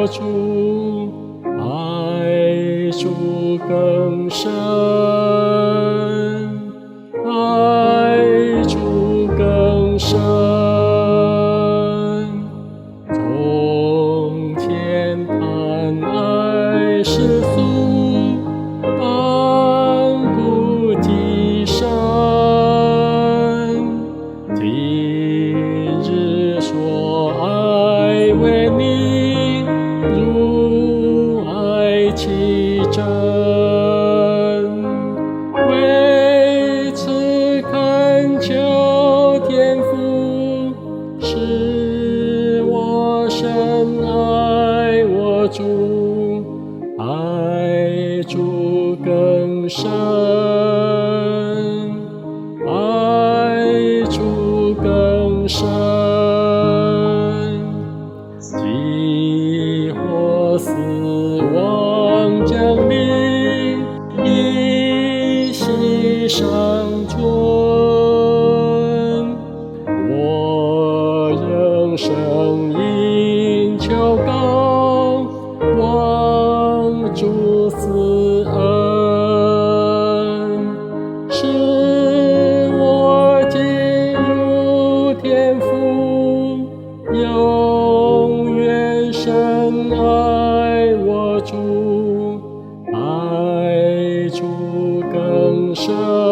主，爱主更深，爱主更深。从天盼爱世俗，万古极深。今日说爱为你，如爱其真。为此恳求天父，使我深爱我主，爱主更深，爱主更深。即或死亡降临，一息尚存，我仍声音求告，望主赐恩，使我进入天父，永远深爱我主，爱主更深。